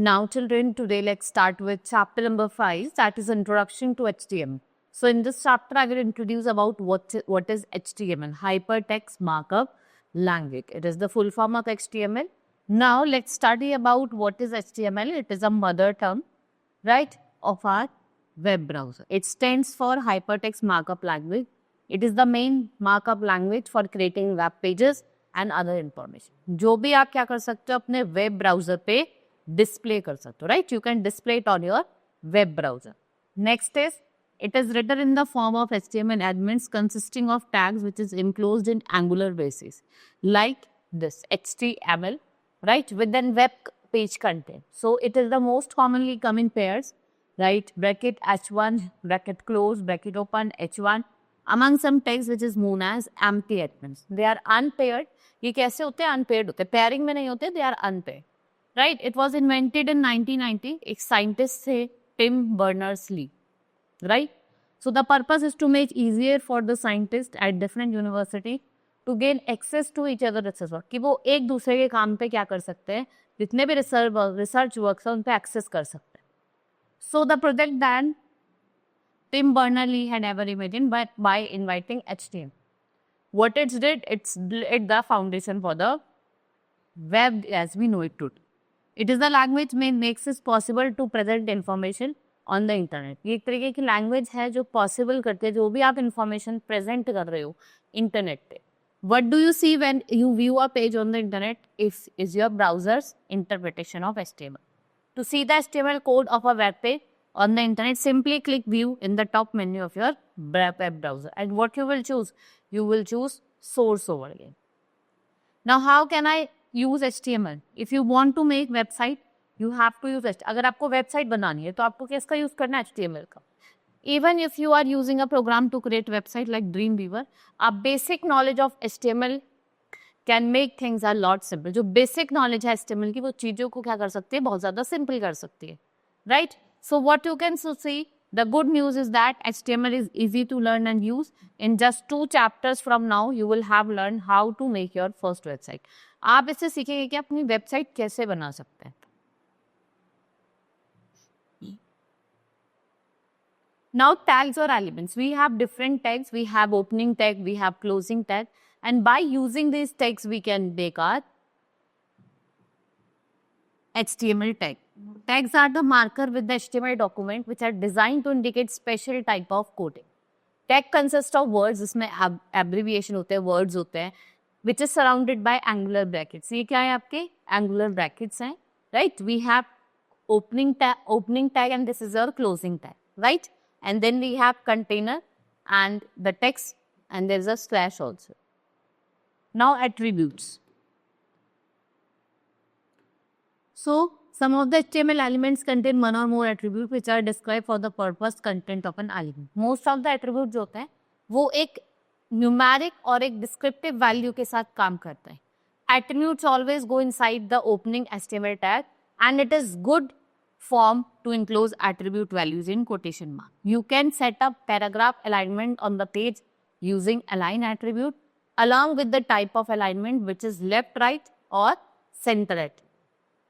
Now children, today let's start with chapter number 5, that is Introduction to HTML. So in this chapter, I will introduce about what is HTML, Hypertext Markup Language. It is the full form of HTML. Now let's study about what is HTML. It is a mother term, right, of our web browser. It stands for Hypertext Markup Language. It is the main markup language for creating web pages and other information. जो भी आप क्या कर सकते हो अपने web browser पे display कर सकते हो, right? You can display it on your web browser. Next is, it is written in the form of HTML elements consisting of tags which is enclosed in angular basis, like this HTML, right? Within web page content. So it is the most commonly come in pairs, right? Bracket H1, bracket close, bracket open, H1. Among some tags which is known as empty elements. They are unpaired. ये कैसे होते हैं? Unpaired होते हैं. Pairing में नहीं होते. They are unpaired. Right? It was invented in 1990. एक scientist थे Tim Berners-Lee. Right? So the purpose is to make easier for the scientists at different university to gain access to each other research work. कि वो एक दूसरे के काम पे क्या कर सकते हैं? जितने भी research works हैं उन पे access कर सकते हैं. So the project that Tim Berners-Lee had ever imagined by inviting HTML. What it did, it's laid the foundation for the web as we know it today. It is the language that makes it possible to present information on the internet. ये एक तरीके की language है जो possible करते हैं जो भी आप information present कर रहे हो internet पे. What do you see when you view a page on the internet? Is your browser's interpretation of HTML. To see the HTML code of a web page on the internet, simply click view in the top menu of your web browser. And what you will choose? You will choose source over again. Now, how can I use HTML? If you want to make website, you have to use HTML. अगर आपको website बनानी है तो आपको किसका use करना है? HTML का. Even if you are using a program to create website like Dreamweaver, a basic knowledge of HTML can make things a lot simple. जो basic knowledge है HTML की वो चीज़ों को क्या कर सकती है? बहुत ज़्यादा simple कर सकती है. Right? So what you can see, the good news is that HTML is easy to learn and use. In just 2 chapters from now, you will have learned how to make your first website. आप इससे सीखेंगे कि अपनी website कैसे बना सकते हैं. Now tags or elements. We have different tags. We have opening tag, we have closing tag. And by using these tags, we can make our HTML tag. Tags are the marker with the HTML document which are designed to indicate special type of coding. Tag consists of words, जिसमें abbreviation होते हैं, words होते हैं, which is surrounded by angular brackets. ये क्या है आपके? Angular brackets हैं, right? We have opening tag and this is your closing tag, right? And then we have container and the text and there is a slash also. Now attributes. So some of the HTML elements contain one or more attributes which are described for the purpose content of an element. Most of the attributes जो होते हैं वो एक numeric और एक descriptive value के साथ काम करते हैं. Attributes always go inside the opening HTML tag and it is good form to enclose attribute values in quotation mark. You can set up paragraph alignment on the page using align attribute along with the type of alignment which is left, right or center right.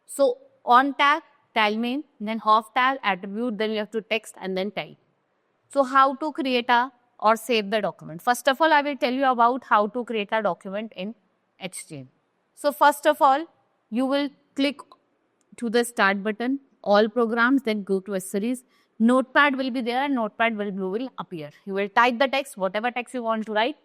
So on tag, tag main, then off tag, attribute, then you have to text and then type. So how to create or save the document? First of all, I will tell you about how to create a document in HTML. So first of all, you will click to the start button, all programs, then go to accessories. Notepad will be there and Notepad will appear. You will type the text, whatever text you want to write,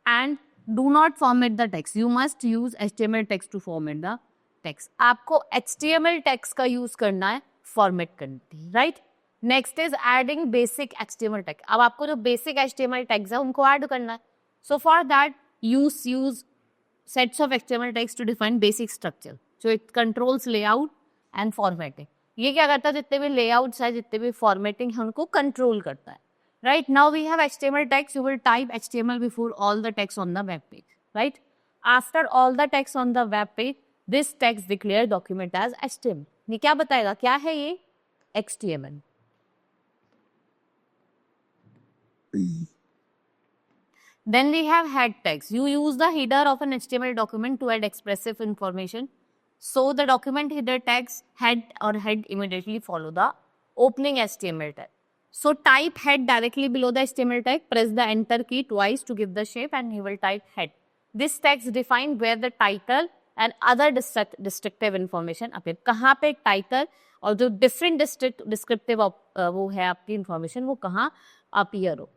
and do not format the text. You must use HTML text to format the text. आपको HTML text का use करना है format करने के लिए, right? Next is adding basic HTML text. अब आपको जो basic HTML text है उनको add करना है. So for that, use sets of HTML text to define basic structure. So it controls layout and formatting. ये क्या करता है? जितने भी layouts है, जितने भी formatting है उनको control करता है. Right? Now we have HTML text. You will type HTML before all the text on the web page. Right? After all the text on the web page, this text declare document as HTML. ये क्या बताएगा? क्या है ये? HTML. Then we have head text. You use the header of an HTML document to add expressive information So the document header text head immediately follow the opening HTML tag. So type head directly below the HTML tag, press the enter key twice to give the shape and you will type head. This text define where the title and other descriptive information appear. कहाँ पे title और जो different descriptive वो है आपकी information वो कहाँ appear हो.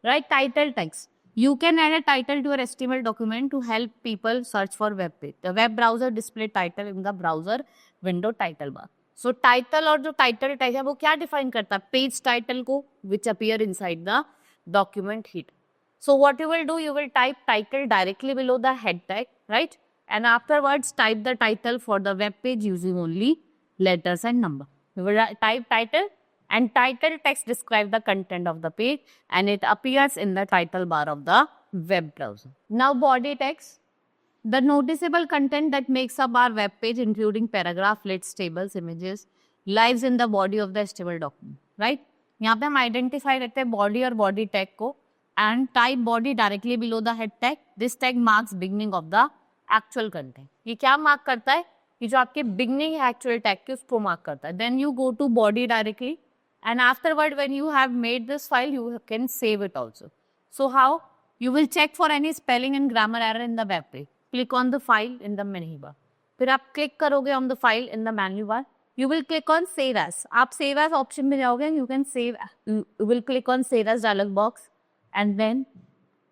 Right, title text. You can add a title to your HTML document to help people search for web page. The web browser display title in the browser window title bar. So title और जो title tag है वो क्या define करता है? Page title को which appear inside the document header. So what you will do, you will type title directly below the head tag, right? And afterwards type the title for the web page using only letters and number. You will type title and title text describe the content of the page and it appears in the title bar of the web browser. Now body text. The noticeable content that makes up our web page including paragraph, lists, tables, images lives in the body of the HTML document, right? यहाँ पे हम identify करते हैं body और body tag को and type body directly below the head tag. This tag marks beginning of the actual content. ये क्या mark करता है? ये जो आपके beginning है actual tag के उसको mark करता है. Then you go to body directly and afterward when you have made this file you can save it also. So how? You will check for any spelling and grammar error in the web page. Click on the file in the menu bar. फिर आप click करोगे on the file in the menu bar. You will click on save as. आप save as option में जाओगे. You can save. You will click on save as dialog box and then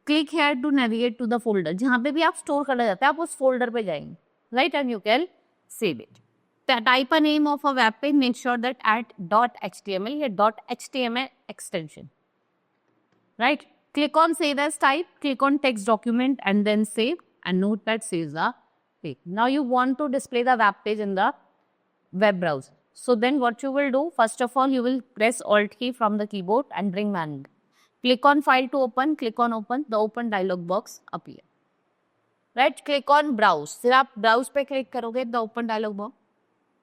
click here to navigate to the folder. जहाँ पे भी आप store करना चाहते हैं आप उस folder पे जाएंगे. Right, and you can save it. Type a name of a web page. Make sure that at .html या .html extension. Right. Click on save as type. Click on text document and then save. And Notepad saves the page. Now you want to display the web page in the web browser. So then what you will do, first of all, you will press Alt key from the keyboard and bring manual. Click on file to open, click on open, the open dialog box appear. Right, click on browse. फिर आप browse पे click करोगे, the open dialog box.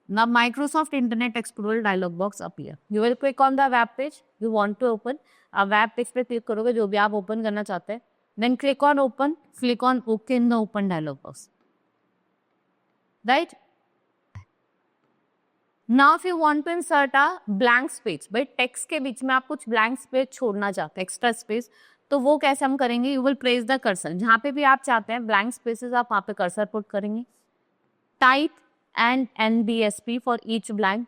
Now Microsoft Internet Explorer dialog box appear. You will click on the web page you want to open. आप web page पे click करोगे जो भी आप open करना चाहते हैं. Then click on open, click on OK in the open dialog box. Right? Now if you want to insert a blank space, भाई text के बीच में आप कुछ blank space छोड़ना चाहते हैं, extra space, तो वो कैसे हम करेंगे? You will place the cursor. जहाँ पे भी आप चाहते हैं blank spaces आप वहाँ पे cursor put करेंगे. Type and NBSP for each blank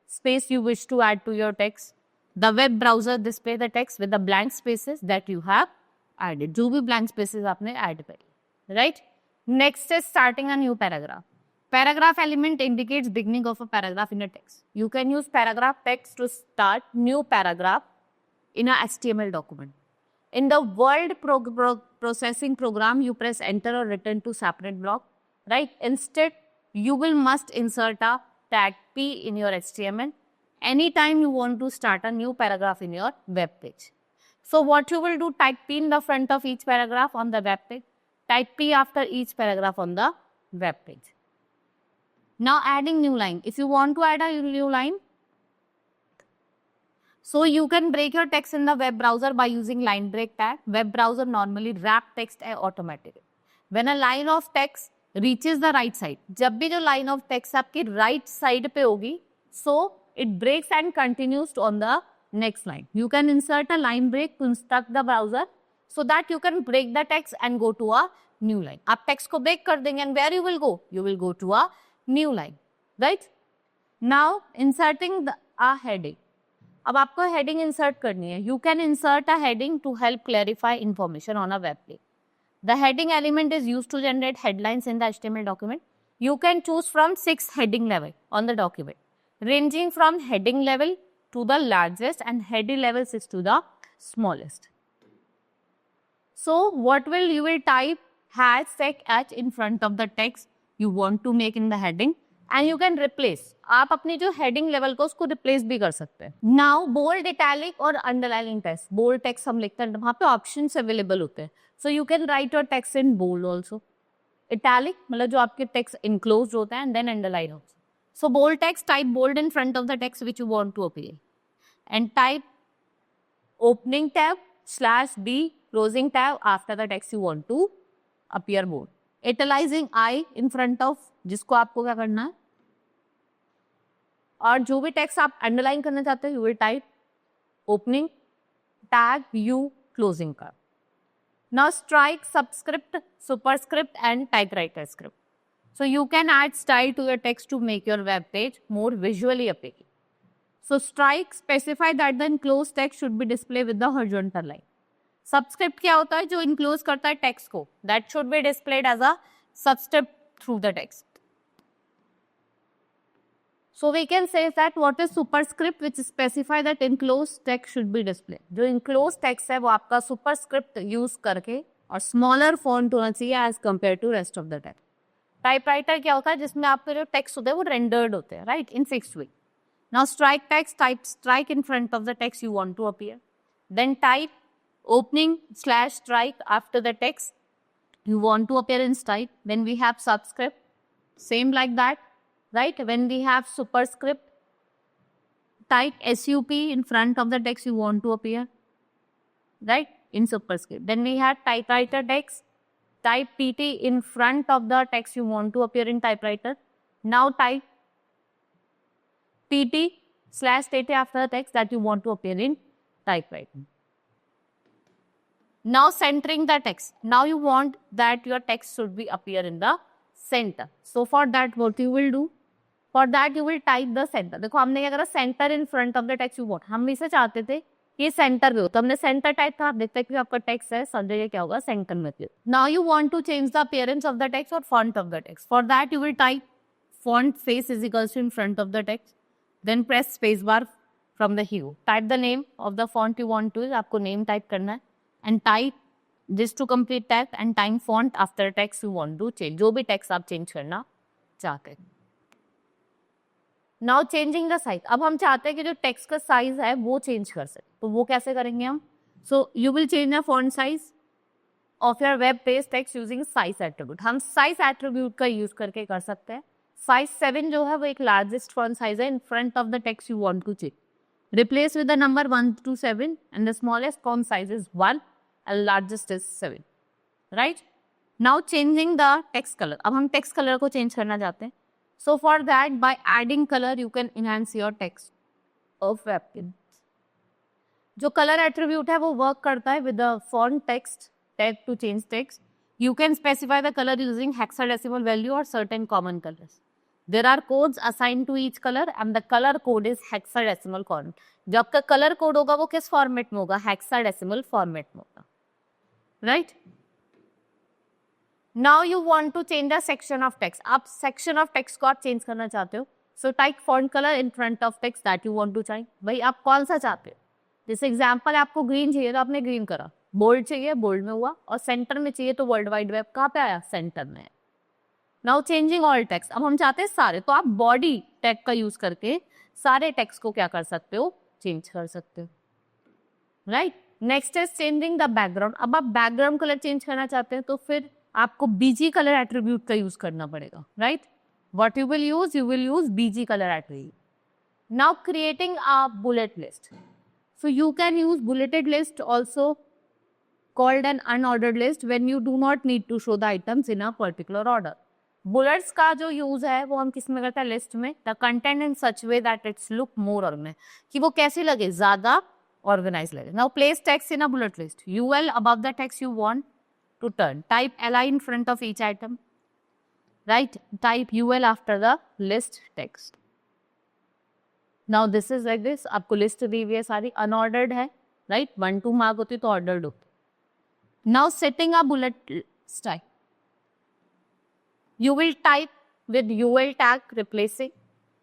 space you wish to add to your text. The web browser display the text with the blank spaces that you have added. जो भी blank spaces आपने add करी, right? Next is starting a new paragraph. Paragraph element indicates beginning of a paragraph in a text. You can use paragraph text to start new paragraph in a HTML document. In the word processing program, you press enter or return to separate block, right? Instead, you will must insert a tag P in your HTML anytime you want to start a new paragraph in your web page. So what you will do, type P in the front of each paragraph on the web page. Type P after each paragraph on the web page. Now adding new line. If you want to add a new line, so you can break your text in the web browser by using line break tag. Web browser normally wrap text automatically. When a line of text reaches the right side, जब भी जो line of text आपकी right side पे होगी, so it breaks and continues on the next line. You can insert a line break to instruct the browser so that you can break the text and go to a new line. आप text को break कर देंगे and where you will go? You will go to a new line, right? Now inserting a heading. अब आपको heading insert करनी है. You can insert a heading to help clarify information on a web page. The heading element is used to generate headlines in the HTML document. You can choose from 6 heading level on the document, ranging from heading level to the largest and heading level 6 to the smallest. So what you will type hashtag H in front of the text you want to make in the heading and you can replace. आप अपनी जो heading level को उसको replace भी कर सकते हैं. Now bold, italic और underlining text. Bold text हम लिखते हैं वहाँ पे options available होते हैं. So you can write your text in bold also. Italic मतलब जो आपके text enclosed होता है and then underline also. So bold text, type bold in front of the text which you want to appear and type opening tab /B closing tab after the text you want to appear bold. Italicising I in front of, जिसको आपको क्या करना है, और जो भी text आप underline करना चाहते हो, you will type opening tag you closing का. Now strike subscript, superscript and typewriter script. So you can add style to your text to make your web page more visually appealing. So strike specify that the enclosed text should be displayed with the horizontal line. Subscript क्या होता है, जो enclose करता है text को, that should be displayed as a subscript through the text. So we can say that what is superscript, which specify that enclosed text should be displayed. जो enclosed text है वो आपका superscript use करके और smaller font होना चाहिए as compared to rest of the text. Typewriter क्या होता है, जिसमें आपके जो टेक्स्ट होते हैं वो रेंडर्ड होते हैं, right, in fixed way. Now strike text, type strike in front of the text you want to appear. Then type opening slash strike after the text you want to appear in style. Then we have subscript, same like that, right? When we have superscript, type SUP in front of the text you want to appear, right, in superscript. Then we have typewriter text, type PT in front of the text you want to appear in typewriter. Now type PT slash TT after the text that you want to appear in typewriter. Now centering the text. Now you want that your text should be appear in the center. So for that what you will do? For that you will type the center. देखो हमने क्या करा, center in front of the text you want. हम इसे चाहते थे ये centre पे हो, तो हमने सेंटर टाइप था. आप देखते हैं कि आपका टेक्स्ट है, समझिए क्या होगा, सेंटर में. Now you want to change the appearance of the text और font of the text. For that you will type font face is equals to in front of the text, then press space bar from the hue, type the name of the font you want to, आपको name type करना है, and type this to complete text and time font after text you want to change, जो भी text आप change करना चाहते हैं. Now changing the size. अब हम चाहते हैं कि जो टेक्स्ट का साइज है वो चेंज कर सके, तो वो कैसे करेंगे हम? So you will change the font size of your web page text using size attribute. हम साइज एट्रीब्यूट का यूज करके कर सकते हैं. साइज 7 जो है वो एक लार्जेस्ट फॉन्ट साइज है in front of the text you want to change. Replace with the number 1 to 7 and the smallest font size is 1 and largest is 7, right. Now changing the text colour. अब हम text colour को change करना चाहते हैं. So for that, by adding color, you can enhance your text of webkit. जो color attribute है वो work करता है with the font text tag to change text. You can specify the color using hexadecimal value or certain common colors. There are codes assigned to each color and the color code is hexadecimal code. जो आपका color code होगा वो किस format में होगा? Hexadecimal format में होगा, right? Now you want to change the section of text. आप section of text को आप change करना चाहते हो. So type font color in front of text that you want to change. भाई आप कौन सा चाहते हो? जैसे एग्जाम्पल आपको ग्रीन चाहिए तो आपने ग्रीन करा, बोल्ड चाहिए बोल्ड में हुआ, और सेंटर में चाहिए तो वर्ल्ड वाइड वेब कहाँ पे आया? सेंटर में. Now changing all text. अब हम चाहते हैं सारे, तो आप बॉडी टैग का यूज करके सारे टेक्स्ट को क्या कर सकते हो? चेंज कर सकते हो, right. Next is changing the background. अब आप बैकग्राउंड कलर चेंज करना चाहते हैं तो फिर आपको बीजी कलर एट्रीब्यूट का यूज करना पड़ेगा, right. What you will use BG colour attribute. Now creating a bullet list. So you can use bulleted list also called an unordered list when you do not need to show the items in a particular order. Bullets का जो use है वो हम किस में करते हैं? List में. The content in such way that it's look more organise, कि वो कैसी लगे? ज्यादा ऑर्गेनाइज लगे. Now place text in a bullet list. UL above the text you want to turn. Type li in front of each item, right. Type ul after the list text. Now this is like this. आपको list दी हुई है सारी, unordered है, right. 1 2 mark होती तो ordered होती. Now setting a bullet style. You will type with ul tag replacing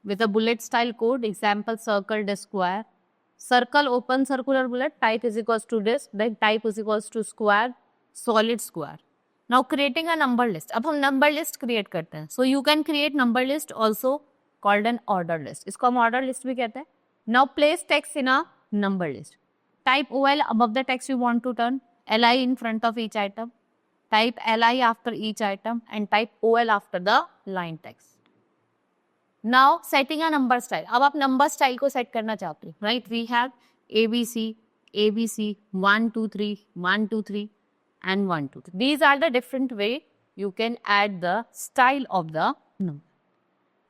with a bullet style code. Example circle the square. Circle open circular bullet. Type is equals to this. Then type is equals to square. Solid square. Now creating a number list. अब हम number list create करते हैं. So you can create number list also called an order list. इसको हम order list भी कहते हैं. Now place text in a number list. Type ol above the text you want to turn. Li in front of each item. Type li after each item and type ol after the line text. Now setting a number style. अब आप number style को set करना चाहते हो, right? We have ABC 1 2 3 1 2 3 and 1 2 3. These are the different way you can add the style of the number.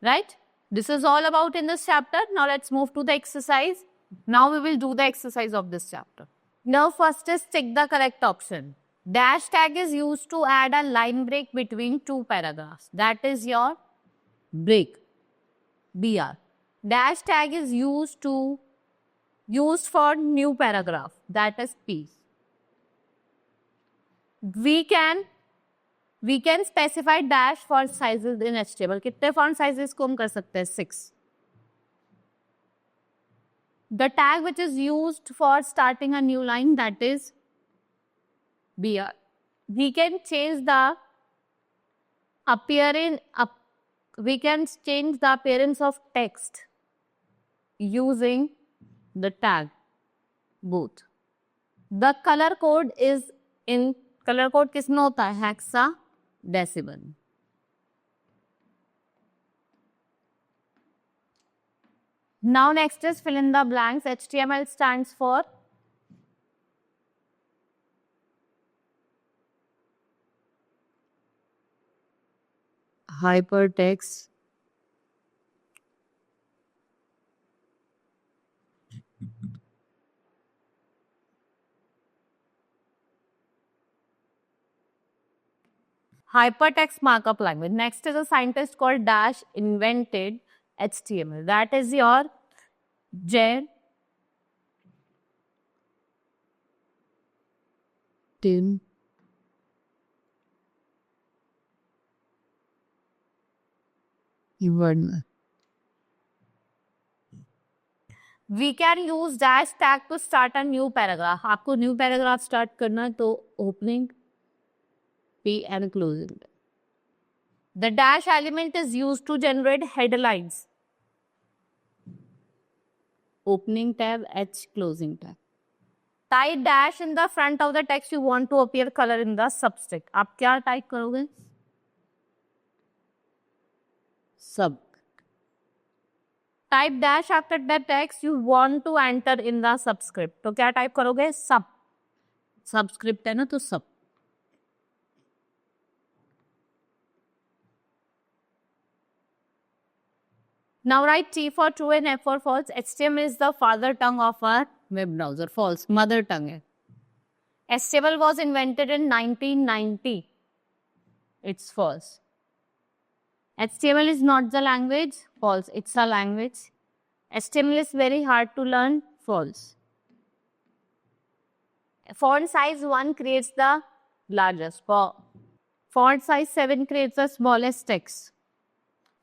Right? This is all about in this chapter. Now let's move to the exercise. Now we will do the exercise of this chapter. Now first is tick the correct option. Dash tag is used to add a line break between two paragraphs. That is your break. BR. Dash tag is used for new paragraph. That is P. We can specify dash font sizes in HTML. कितने font sizes को हम कर सकते हैं? 6. The tag which is used for starting a new line, that is BR. We can change the appearance of text using the tag both. The color code is in color code किसमें होता है? Hexadecimal. Now next is fill in the blanks. HTML stands for hypertext markup language. Next is a scientist called Dash invented HTML. That is your Jen Tim Wordner. We can use dash tag to start a new paragraph. आपको new paragraph start करना है तो opening P and closing. The dash element is used to generate headlines. Opening tab, H, closing tab. Type dash in the front of the text you want to appear color in the subtext. आप क्या type करोगे? Sub. Type dash after the text you want to enter in the subscript. तो क्या type करोगे? Sub. Subscript है ना तो sub. Now write T for true and F for false. HTML is the father tongue of our web browser. False. Mother tongue है. HTML was invented in 1990. It's false. HTML is not the language. False. It's a language. HTML is very hard to learn. False. Font size 1 creates the largest. Font size 7 creates the smallest text.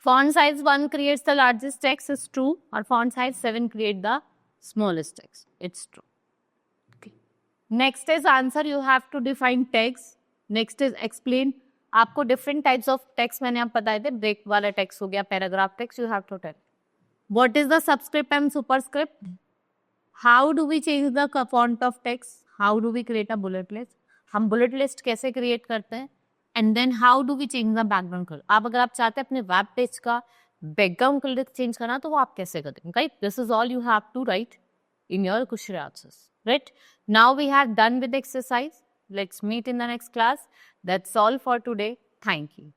Font size 1 creates the largest text is true, or font size 7 creates the smallest text. It's true. Okay. Next is answer. You have to define text. Next is explain. आपको different types of text मैंने आप बताए थे. Break वाला text हो गया, paragraph text. You have to tell. What is the subscript and superscript? How do we change the font of text? How do we create a bullet list? हम bullet list कैसे create करते हैं? And then how do we change the background color? आप अगर आप चाहते हैं अपने web page का background color change करना तो वो आप कैसे करते हैं? Right? This is all you have to write in your question answers. Right? Now we have done with the exercise. Let's meet in the next class. That's all for today. Thank you.